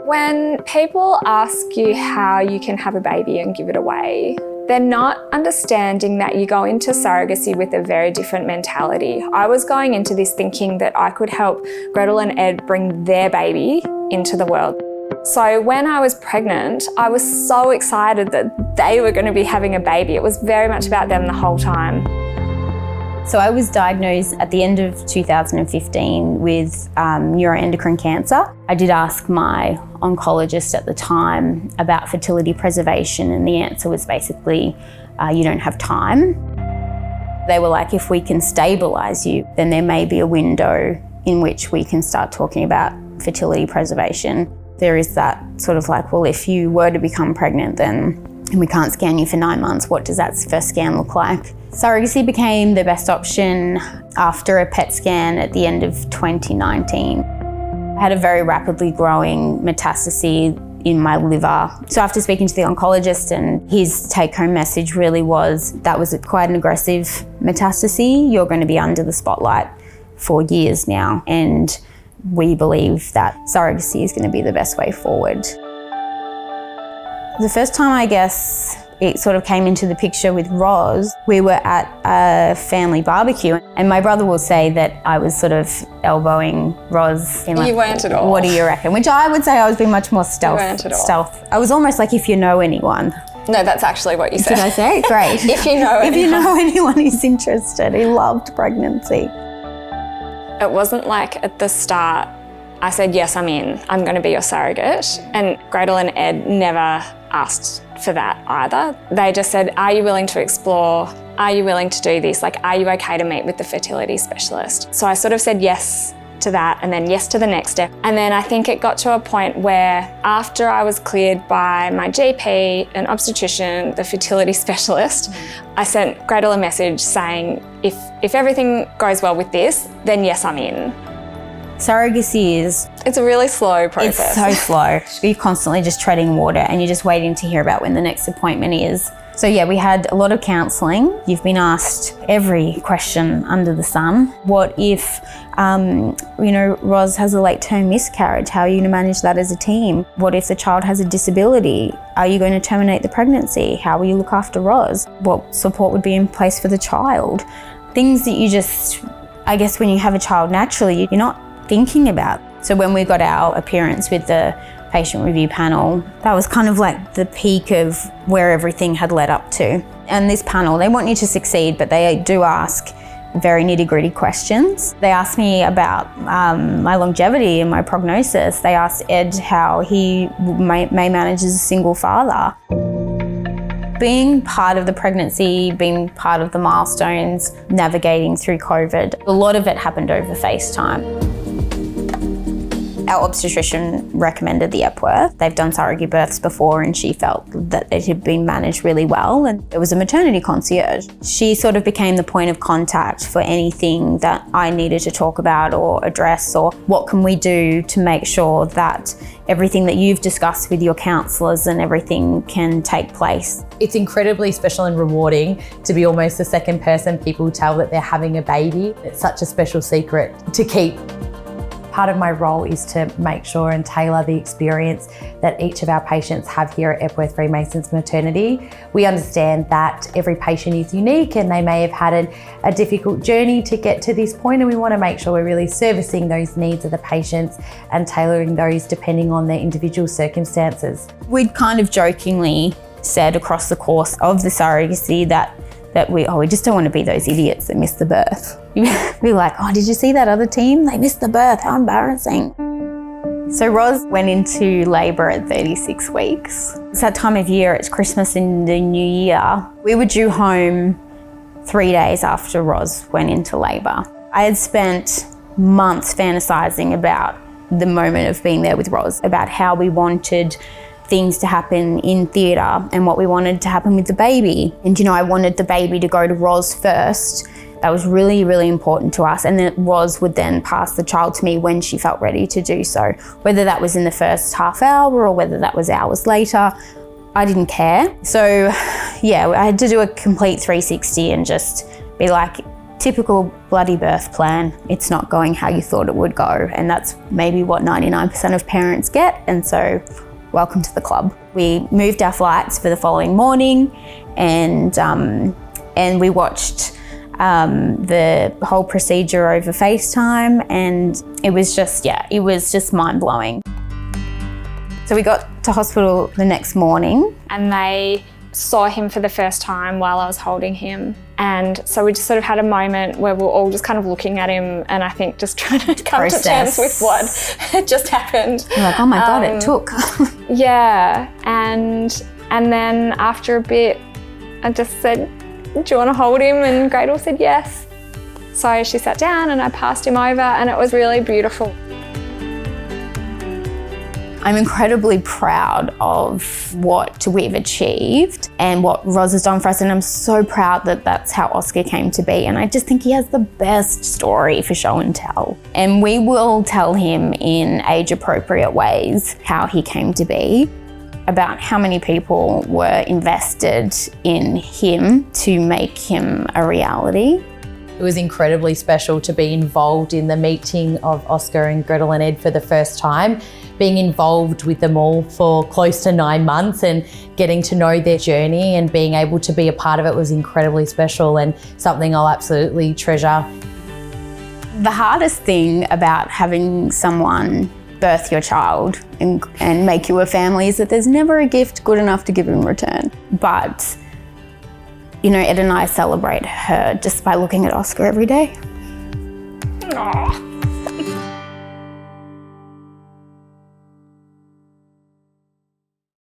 When people ask you how you can have a baby and give it away, they're not understanding that you go into surrogacy with a very different mentality. I was going into this thinking that I could help Gretel and Ed bring their baby into the world. So when I was pregnant, I was so excited that they were going to be having a baby. It was very much about them the whole time. So I was diagnosed at the end of 2015 with neuroendocrine cancer. I did ask my oncologist at the time about fertility preservation, and the answer was basically, you don't have time. They were like, if we can stabilise you, then there may be a window in which we can start talking about fertility preservation. There is that sort of like, well, if you were to become pregnant, then and we can't scan you for 9 months, what does that first scan look like? Surrogacy became the best option after a PET scan at the end of 2019. I had a very rapidly growing metastasis in my liver. So after speaking to the oncologist, and his take-home message really was, that was quite an aggressive metastasis. You're going to be under the spotlight for years now, and we believe that surrogacy is going to be the best way forward. The first time, I guess, it sort of came into the picture with Roz, we were at a family barbecue, and my brother will say that I was sort of elbowing Roz. In like, you weren't at all. What do you reckon? Which I would say I was being much more stealth. You weren't at all. Stealth. I was almost like, if you know anyone. No, that's actually what you said. Did I say? Great. If you know anyone. If you know anyone who's interested, who loved pregnancy. It wasn't like at the start, I said, yes, I'm in. I'm going to be your surrogate. And Gretel and Ed never asked for that either. They just said, are you willing to explore? Are you willing to do this? Like, are you okay to meet with the fertility specialist? So I sort of said yes to that, and then yes to the next step. And then I think it got to a point where after I was cleared by my GP, an obstetrician, the fertility specialist, I sent Gretel a message saying, if everything goes well with this, then yes, I'm in. Surrogacy it's a really slow process. It's so slow. You're constantly just treading water, and you're just waiting to hear about when the next appointment is. So yeah, we had a lot of counselling. You've been asked every question under the sun. What if, Roz has a late-term miscarriage? How are you going to manage that as a team? What if the child has a disability? Are you going to terminate the pregnancy? How will you look after Roz? What support would be in place for the child? Things that you just, I guess when you have a child naturally, you're not thinking about. So when we got our appearance with the patient review panel, that was kind of like the peak of where everything had led up to. And this panel, they want you to succeed, but they do ask very nitty-gritty questions. They asked me about my longevity and my prognosis. They asked Ed how he may manage as a single father. Being part of the pregnancy, being part of the milestones, navigating through COVID, a lot of it happened over FaceTime. Our obstetrician recommended the Epworth. They've done surrogate births before, and she felt that it had been managed really well, and it was a maternity concierge. She sort of became the point of contact for anything that I needed to talk about or address, or what can we do to make sure that everything that you've discussed with your counsellors and everything can take place. It's incredibly special and rewarding to be almost the second person people tell that they're having a baby. It's such a special secret to keep. Part of my role is to make sure and tailor the experience that each of our patients have here at Epworth Freemasons Maternity. We understand that every patient is unique, and they may have had a difficult journey to get to this point, and we want to make sure we're really servicing those needs of the patients and tailoring those depending on their individual circumstances. We'd kind of jokingly said across the course of the surrogacy that we just don't want to be those idiots that miss the birth. We're like, oh, did you see that other team? They missed the birth, how embarrassing. So Roz went into labour at 36 weeks. It's that time of year, it's Christmas and the New Year. We were due home 3 days after Roz went into labour. I had spent months fantasising about the moment of being there with Roz, about how we wanted things to happen in theatre and what we wanted to happen with the baby. And I wanted the baby to go to Roz first. That was really, really important to us. And then Roz would then pass the child to me when she felt ready to do so. Whether that was in the first half hour or whether that was hours later, I didn't care. So yeah, I had to do a complete 360 and just be like, typical bloody birth plan. It's not going how you thought it would go, and that's maybe what 99% of parents get, and so welcome to the club. We moved our flights for the following morning, and we watched the whole procedure over FaceTime, and it was just mind-blowing. So we got to hospital the next morning. And they saw him for the first time while I was holding him. And so we just sort of had a moment where we were all just kind of looking at him, and I think just trying to come to terms with what had just happened. You're like, oh my God, it took. Yeah, and then after a bit, I just said, do you want to hold him? And Gradle said yes. So she sat down and I passed him over, and it was really beautiful. I'm incredibly proud of what we've achieved and what Roz has done for us, and I'm so proud that that's how Oscar came to be, and I just think he has the best story for show and tell. And we will tell him in age-appropriate ways how he came to be, about how many people were invested in him to make him a reality. It was incredibly special to be involved in the meeting of Oscar and Gretel and Ed for the first time, being involved with them all for close to 9 months and getting to know their journey and being able to be a part of it was incredibly special and something I'll absolutely treasure. The hardest thing about having someone birth your child and make you a family is that there's never a gift good enough to give in return. But you know, Ed and I celebrate her just by looking at Oscar every day. Aww.